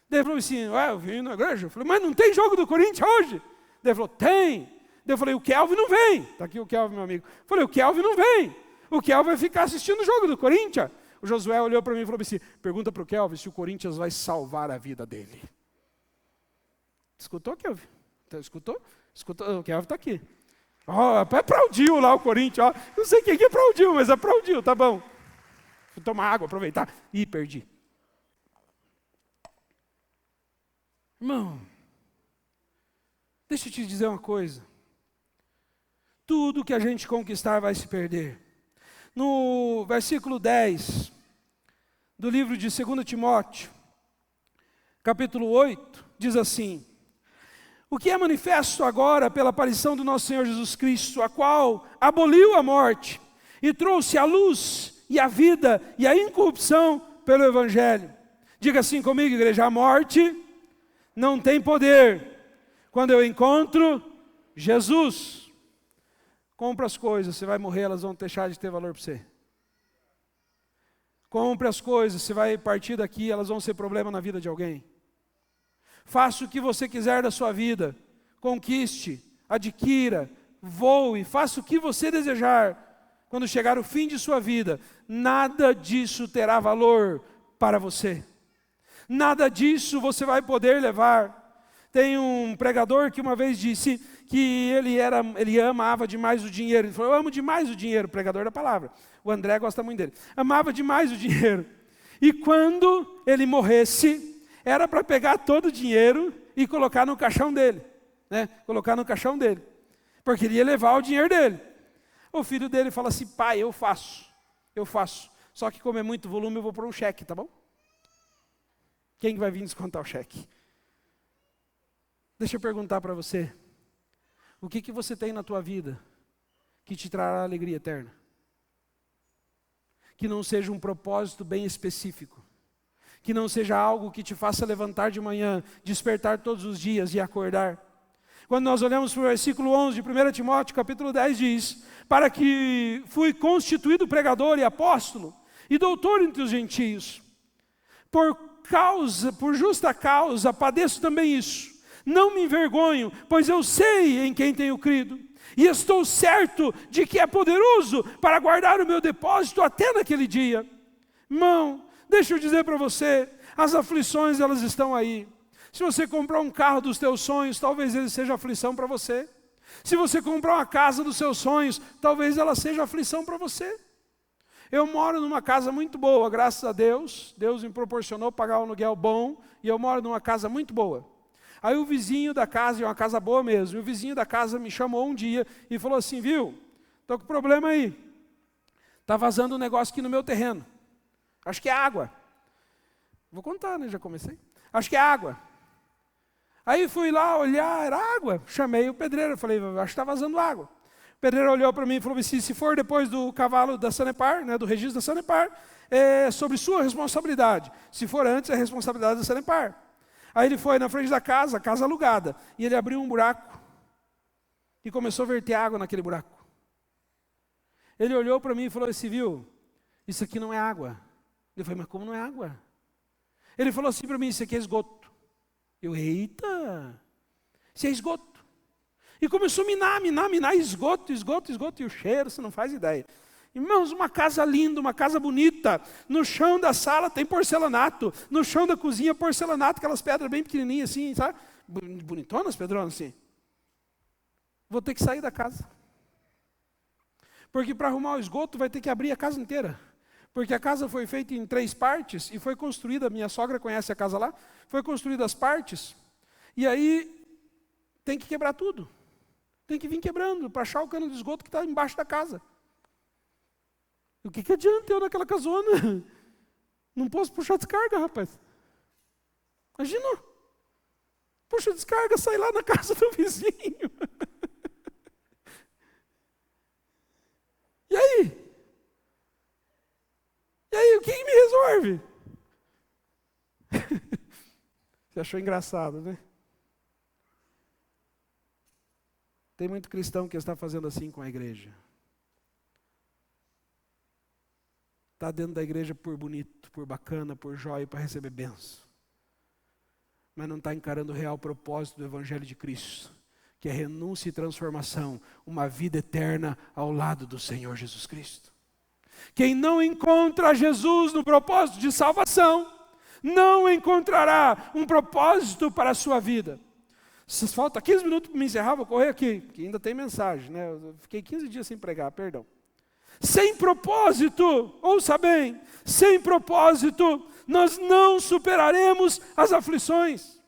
Daí ele falou assim, eu vim na igreja. Eu falei, mas não tem jogo do Corinthians hoje? Daí ele falou, tem. Daí eu falei, o Kelvin não vem. Está aqui o Kelvin, meu amigo. Eu falei, o Kelvin não vem. O Kelvin vai ficar assistindo o jogo do Corinthians. O Josué olhou para mim e falou assim, pergunta para o Kelvin se o Corinthians vai salvar a vida dele. Escutou, Kelvin? Escutou? Escutou? O Kelvin está aqui. Aplaudiu lá o Corinthians. Não sei quem que aplaudiu, mas aplaudiu, tá bom. Vou tomar água, aproveitar. Ih, perdi. Irmão, deixa eu te dizer uma coisa. Tudo que a gente conquistar vai se perder. No versículo 10 do livro de 2 Timóteo, capítulo 8, diz assim: o que é manifesto agora pela aparição do nosso Senhor Jesus Cristo, a qual aboliu a morte e trouxe a luz e a vida e a incorrupção pelo Evangelho. Diga assim comigo, igreja, a morte não tem poder quando eu encontro Jesus. Compre as coisas, você vai morrer, elas vão deixar de ter valor para você. Compre as coisas, você vai partir daqui, elas vão ser problema na vida de alguém. Faça o que você quiser da sua vida. Conquiste, adquira, voe, faça o que você desejar. Quando chegar o fim de sua vida, nada disso terá valor para você. Nada disso você vai poder levar. Tem um pregador que uma vez disse que ele amava demais o dinheiro. Ele falou: eu amo demais o dinheiro, pregador da palavra. O André gosta muito dele. Amava demais o dinheiro. E quando ele morresse, era para pegar todo o dinheiro e colocar no caixão dele. Colocar no caixão dele. Porque ele ia levar o dinheiro dele. O filho dele fala assim: pai, eu faço. Só que como é muito volume, eu vou pôr um cheque, tá bom? Quem vai vir descontar o cheque? Deixa eu perguntar para você. O que você tem na tua vida que te trará alegria eterna? Que não seja um propósito bem específico. Que não seja algo que te faça levantar de manhã, despertar todos os dias e acordar. Quando nós olhamos para o versículo 11 de 1 Timóteo, capítulo 10, diz: para que fui constituído pregador e apóstolo e doutor entre os gentios. Por justa causa, padeço também isso. Não me envergonho, pois eu sei em quem tenho crido. E estou certo de que é poderoso para guardar o meu depósito até naquele dia. Irmão, deixa eu dizer para você, as aflições elas estão aí. Se você comprar um carro dos teus sonhos, talvez ele seja aflição para você. Se você comprar uma casa dos seus sonhos, talvez ela seja aflição para você. Eu moro numa casa muito boa, graças a Deus. Deus me proporcionou pagar um aluguel bom e eu moro numa casa muito boa. Aí o vizinho da casa, é uma casa boa mesmo, e o vizinho da casa me chamou um dia e falou assim: viu, estou com problema aí. Está vazando um negócio aqui no meu terreno. Acho que é água. Vou contar, né? Já comecei. Acho que é água. Aí fui lá olhar, era água. Chamei o pedreiro, falei: acho que está vazando água. O pedreiro olhou para mim e falou assim: se for depois do cavalo da Sanepar, do registro da Sanepar, é sobre sua responsabilidade. Se for antes, é responsabilidade da Sanepar. Aí ele foi na frente da casa alugada, e ele abriu um buraco e começou a verter água naquele buraco. Ele olhou para mim e falou assim: viu, isso aqui não é água. Eu falei: mas como não é água? Ele falou assim para mim: isso aqui é esgoto. Eu: eita, isso é esgoto. E começou a minar, esgoto, e o cheiro, você não faz ideia. Irmãos, uma casa linda, uma casa bonita, no chão da sala tem porcelanato, no chão da cozinha porcelanato, aquelas pedras bem pequenininhas assim, sabe? Bonitonas, Pedrão, assim. Vou ter que sair da casa. Porque para arrumar o esgoto vai ter que abrir a casa inteira. Porque a casa foi feita em 3 partes e foi construída, minha sogra conhece a casa lá, foi construída as partes, e aí tem que quebrar tudo. Tem que vir quebrando para achar o cano de esgoto que está embaixo da casa. O que adianta eu naquela casona? Não posso puxar descarga, rapaz. Imagina. Puxa descarga, sai lá na casa do vizinho. E aí? O que me resolve? Você achou engraçado, né? Tem muito cristão que está fazendo assim com a igreja. Está dentro da igreja por bonito, por bacana, por jóia, para receber bênção. Mas não está encarando o real propósito do Evangelho de Cristo, que é renúncia e transformação, uma vida eterna ao lado do Senhor Jesus Cristo. Quem não encontra Jesus no propósito de salvação, não encontrará um propósito para a sua vida. Falta 15 minutos para me encerrar, vou correr aqui, que ainda tem mensagem, né? Eu fiquei 15 dias sem pregar, perdão. Sem propósito, ouça bem, sem propósito, nós não superaremos as aflições.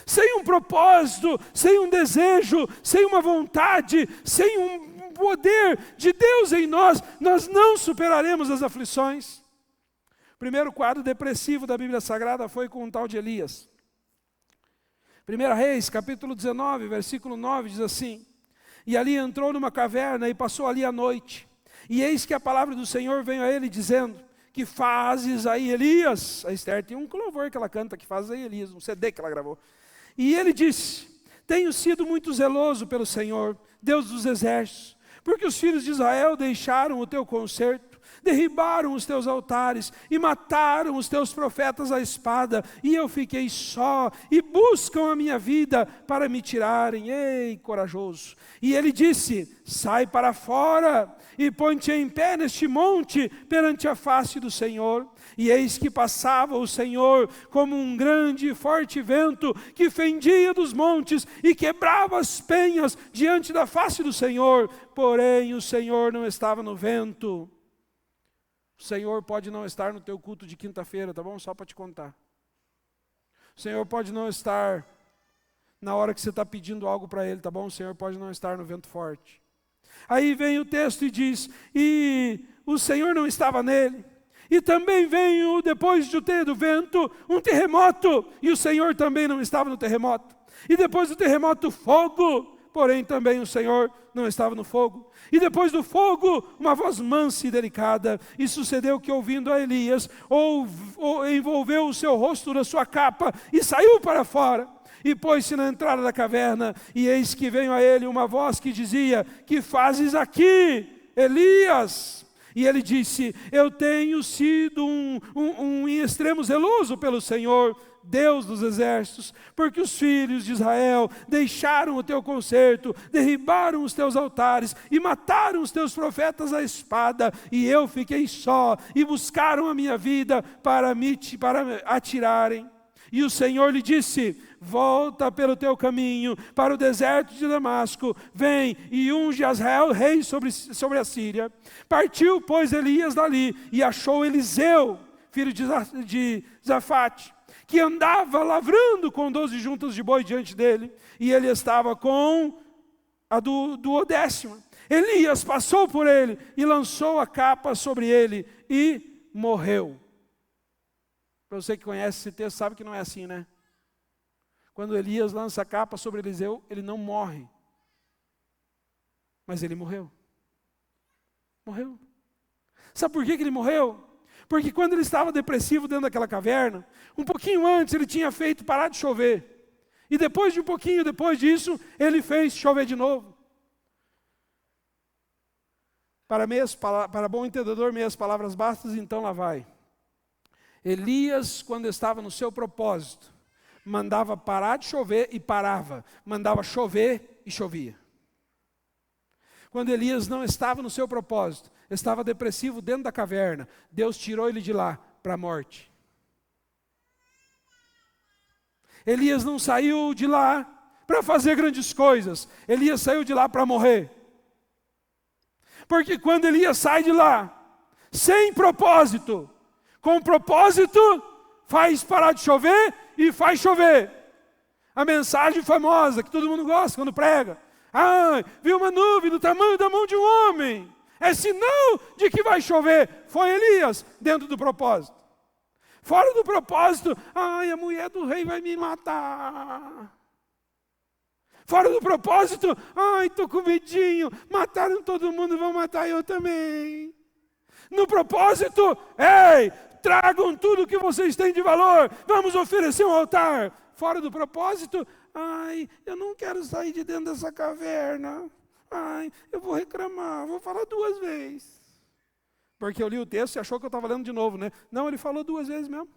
Sem um propósito, sem um desejo, sem uma vontade, sem um poder de Deus em nós, nós não superaremos as aflições. O primeiro quadro depressivo da Bíblia Sagrada foi com um tal de Elias. 1 Reis, capítulo 19, versículo 9, diz assim: e ali entrou numa caverna e passou ali a noite. E eis que a palavra do Senhor veio a ele dizendo: que fazes aí, Elias? A Esther tem um louvor que ela canta, que fazes aí, Elias, um CD que ela gravou. E ele disse: tenho sido muito zeloso pelo Senhor, Deus dos exércitos, porque os filhos de Israel deixaram o teu concerto, derribaram os teus altares e mataram os teus profetas à espada, e eu fiquei só, e buscam a minha vida para me tirarem. Ei, corajoso! E ele disse: sai para fora e põe-te em pé neste monte perante a face do Senhor. E eis que passava o Senhor como um grande e forte vento que fendia dos montes e quebrava as penhas diante da face do Senhor. Porém o Senhor não estava no vento. O Senhor pode não estar no teu culto de quinta-feira, tá bom? Só para te contar. O Senhor pode não estar na hora que você está pedindo algo para Ele, tá bom? O Senhor pode não estar no vento forte. Aí vem o texto e diz: e o Senhor não estava nele. E também veio, depois do vento, um terremoto, e o Senhor também não estava no terremoto. E depois do terremoto, fogo, porém também o Senhor não estava no fogo. E depois do fogo, uma voz mansa e delicada. E sucedeu que, ouvindo a Elias, envolveu o seu rosto na sua capa e saiu para fora. E pôs-se na entrada da caverna, e eis que veio a ele uma voz que dizia: que fazes aqui, Elias? E ele disse: eu tenho sido um em extremo zeloso pelo Senhor, Deus dos exércitos, porque os filhos de Israel deixaram o teu concerto, derribaram os teus altares e mataram os teus profetas à espada, e eu fiquei só, e buscaram a minha vida para atirarem. E o Senhor lhe disse: volta pelo teu caminho para o deserto de Damasco, vem e unge Azael rei sobre a Síria. Partiu, pois, Elias dali e achou Eliseu, filho de Zafate, que andava lavrando com 12 juntas de boi diante dele, e ele estava com a do 10º. Elias passou por ele e lançou a capa sobre ele e morreu. Para você que conhece esse texto, sabe que não é assim, né? Quando Elias lança a capa sobre Eliseu, ele não morre. Mas ele morreu. Morreu. Sabe por que ele morreu? Porque quando ele estava depressivo dentro daquela caverna, um pouquinho antes ele tinha feito parar de chover. E depois de um pouquinho depois disso, ele fez chover de novo. Para bom entendedor, meias palavras bastas, então lá vai. Elias, quando estava no seu propósito, mandava parar de chover e parava. Mandava chover e chovia. Quando Elias não estava no seu propósito, estava depressivo dentro da caverna, Deus tirou ele de lá para a morte. Elias não saiu de lá para fazer grandes coisas. Elias saiu de lá para morrer. Porque quando Elias sai de lá, sem propósito, com propósito, faz parar de chover e faz chover. A mensagem famosa que todo mundo gosta quando prega: viu uma nuvem do tamanho da mão de um homem, é sinal de que vai chover. Foi Elias dentro do propósito. Fora do propósito: a mulher do rei vai me matar. Fora do propósito: estou com medinho, mataram todo mundo, vão matar eu também. No propósito: ei, tragam tudo que vocês têm de valor, vamos oferecer um altar. Fora do propósito: eu não quero sair de dentro dessa caverna. Eu vou reclamar, vou falar 2 vezes. Porque eu li o texto e achou que eu estava lendo de novo, né? Não, ele falou 2 vezes mesmo.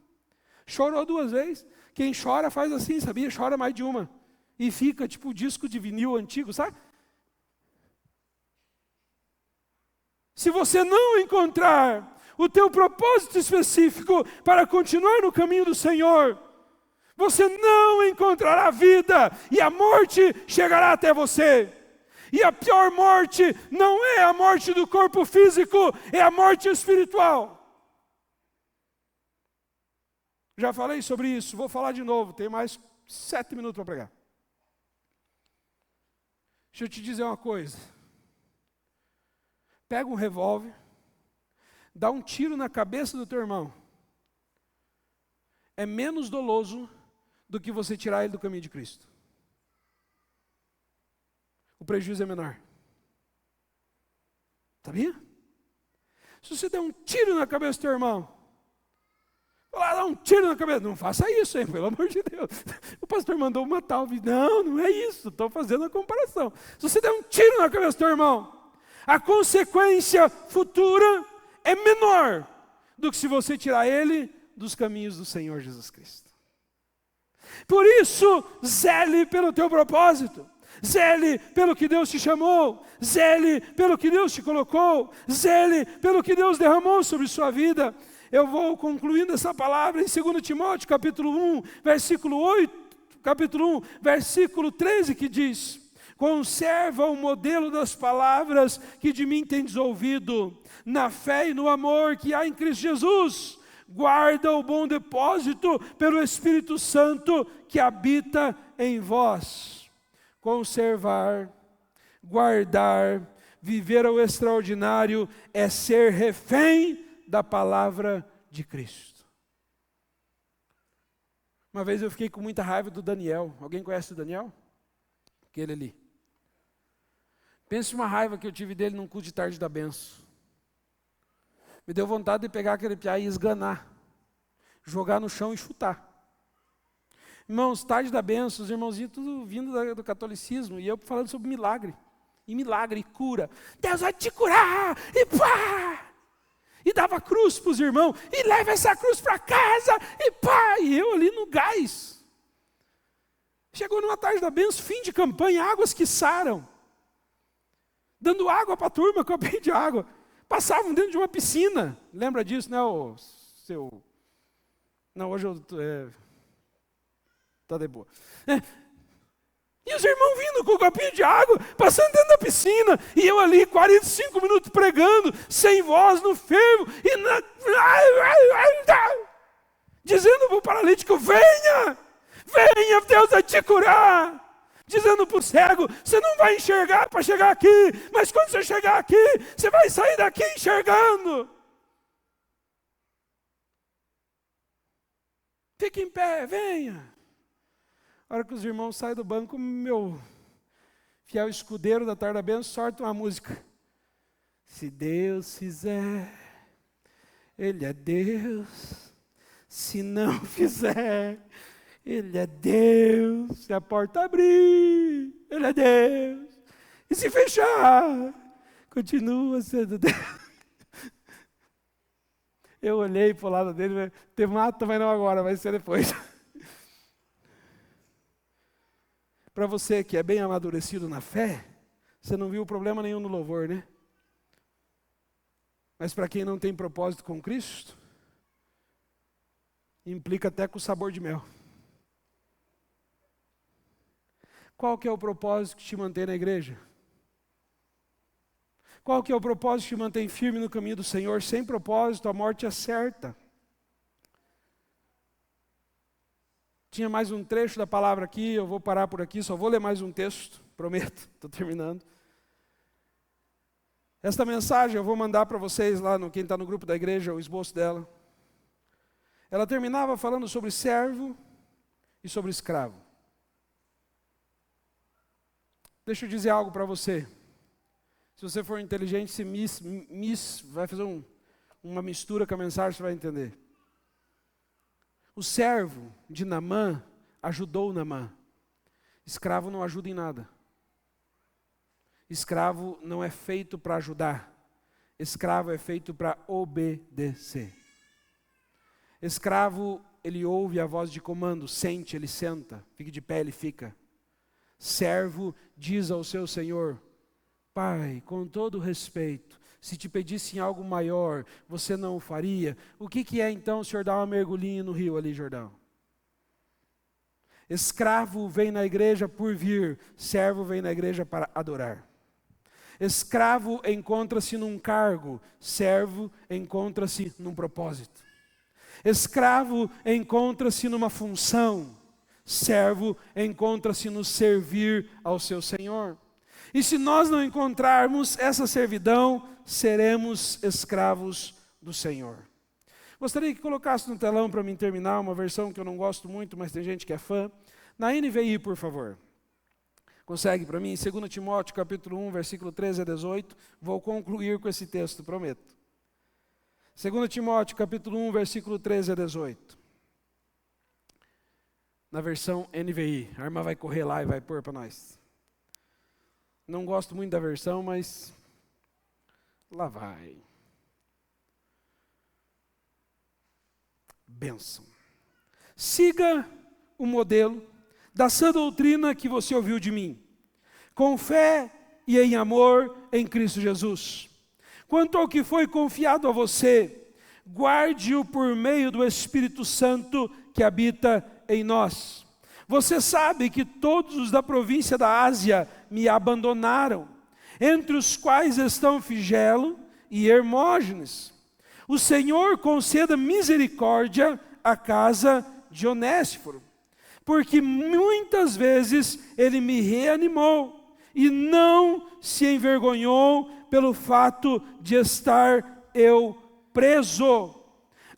Chorou 2 vezes. Quem chora faz assim, sabia? Chora mais de uma. E fica tipo disco de vinil antigo, sabe? Se você não encontrar o teu propósito específico para continuar no caminho do Senhor, você não encontrará vida, e a morte chegará até você. E a pior morte não é a morte do corpo físico, é a morte espiritual. Já falei sobre isso, vou falar de novo, tem mais 7 minutos para pregar. Deixa eu te dizer uma coisa. Pega um revólver, dá um tiro na cabeça do teu irmão. É menos doloso do que você tirar ele do caminho de Cristo. O prejuízo é menor. Sabia? Se você der um tiro na cabeça do teu irmão, dá um tiro na cabeça, não faça isso, hein, pelo amor de Deus. O pastor mandou matar o vídeo. Não é isso, estou fazendo a comparação. Se você der um tiro na cabeça do teu irmão, a consequência futura é menor do que se você tirar ele dos caminhos do Senhor Jesus Cristo. Por isso, zele pelo teu propósito. Zele pelo que Deus te chamou, zele pelo que Deus te colocou, zele pelo que Deus derramou sobre sua vida. Eu vou concluindo essa palavra em 2 Timóteo, capítulo 1, versículo 13, que diz: conserva o modelo das palavras que de mim tendes ouvido, na fé e no amor que há em Cristo Jesus. Guarda o bom depósito pelo Espírito Santo que habita em vós. Conservar, guardar, viver ao extraordinário é ser refém da palavra de Cristo. Uma vez eu fiquei com muita raiva do Daniel. Alguém conhece o Daniel? Aquele ali. Pense uma raiva que eu tive dele num culto de tarde da benção. Me deu vontade de pegar aquele piá e esganar, jogar no chão e chutar. Irmãos, tarde da benção, os irmãozinhos tudo vindo do catolicismo, e eu falando sobre milagre, e cura. Deus vai te curar, e pá! E dava cruz para os irmãos, e leva essa cruz para casa, e pá! E eu ali no gás. Chegou numa tarde da benção, fim de campanha, águas que saram. Dando água para a turma, copinho de água. Passavam dentro de uma piscina. Lembra disso, né, o seu... Não, hoje eu... Tá de boa. E os irmãos vindo com o copinho de água, passando dentro da piscina, e eu ali 45 minutos pregando, sem voz, no fervo, e dizendo para o paralítico: venha, venha, Deus vai te curar. Dizendo para o cego: você não vai enxergar para chegar aqui, mas quando você chegar aqui, você vai sair daqui enxergando. Fique em pé, venha. A hora que os irmãos saem do banco, meu fiel escudeiro da tarde da benção sorte uma música. Se Deus fizer, Ele é Deus. Se não fizer, Ele é Deus. Se a porta abrir, Ele é Deus. E se fechar, continua sendo Deus. Eu olhei para o lado dele, te mata, mas não agora, vai ser depois. Para você que é bem amadurecido na fé, você não viu problema nenhum no louvor, né? Mas para quem não tem propósito com Cristo, implica até com o sabor de mel. Qual que é o propósito que te mantém na igreja? Qual que é o propósito que te mantém firme no caminho do Senhor? Sem propósito, a morte é certa. Tinha mais um trecho da palavra aqui, eu vou parar por aqui, só vou ler mais um texto, prometo, estou terminando. Esta mensagem eu vou mandar para vocês lá, quem está no grupo da igreja, o esboço dela. Ela terminava falando sobre servo e sobre escravo. Deixa eu dizer algo para você. Se você for inteligente, vai fazer uma mistura com a mensagem, você vai entender. O servo de Naamã ajudou Naamã. Escravo não ajuda em nada. Escravo não é feito para ajudar. Escravo é feito para obedecer. Escravo, ele ouve a voz de comando, sente, ele senta, fica de pé, ele fica. Servo diz ao seu senhor: Pai, com todo respeito, se te pedissem algo maior, você não o faria? O que é então o senhor dar uma mergulhinha no rio ali, Jordão? Escravo vem na igreja por vir, servo vem na igreja para adorar. Escravo encontra-se num cargo, servo encontra-se num propósito. Escravo encontra-se numa função, servo encontra-se no servir ao seu Senhor. E se nós não encontrarmos essa servidão, seremos escravos do Senhor. Gostaria que colocasse no telão para mim terminar uma versão que eu não gosto muito, mas tem gente que é fã. Na NVI, por favor. Consegue para mim? 2 Timóteo, capítulo 1, versículo 13 a 18. Vou concluir com esse texto, prometo. 2 Timóteo, capítulo 1, versículo 13 a 18. Na versão NVI. A irmã vai correr lá e vai pôr para nós. Não gosto muito da versão, mas lá vai. bênção. Siga o modelo da sã doutrina que você ouviu de mim, com fé e em amor em Cristo Jesus. Quanto ao que foi confiado a você, guarde-o por meio do Espírito Santo que habita em nós. Você sabe que todos os da província da Ásia me abandonaram, entre os quais estão Figelo e Hermógenes. O Senhor conceda misericórdia à casa de Onésiforo, porque muitas vezes ele me reanimou e não se envergonhou pelo fato de estar eu preso.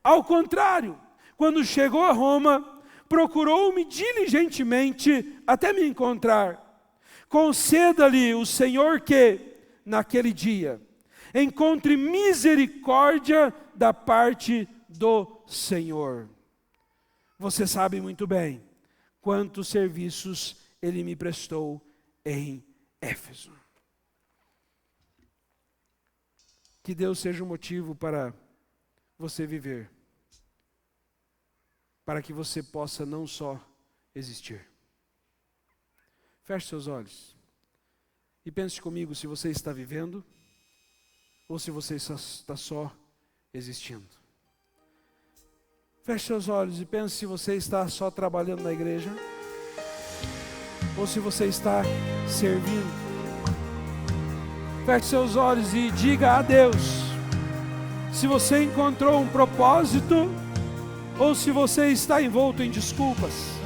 Ao contrário, quando chegou a Roma, procurou-me diligentemente até me encontrar. Conceda-lhe o Senhor que, naquele dia, encontre misericórdia da parte do Senhor. Você sabe muito bem quantos serviços ele me prestou em Éfeso. Que Deus seja um motivo para você viver, para que você possa não só existir. Feche seus olhos e pense comigo se você está vivendo ou se você está só existindo. Feche seus olhos e pense se você está só trabalhando na igreja ou se você está servindo. Feche seus olhos e diga a Deus se você encontrou um propósito ou se você está envolto em desculpas.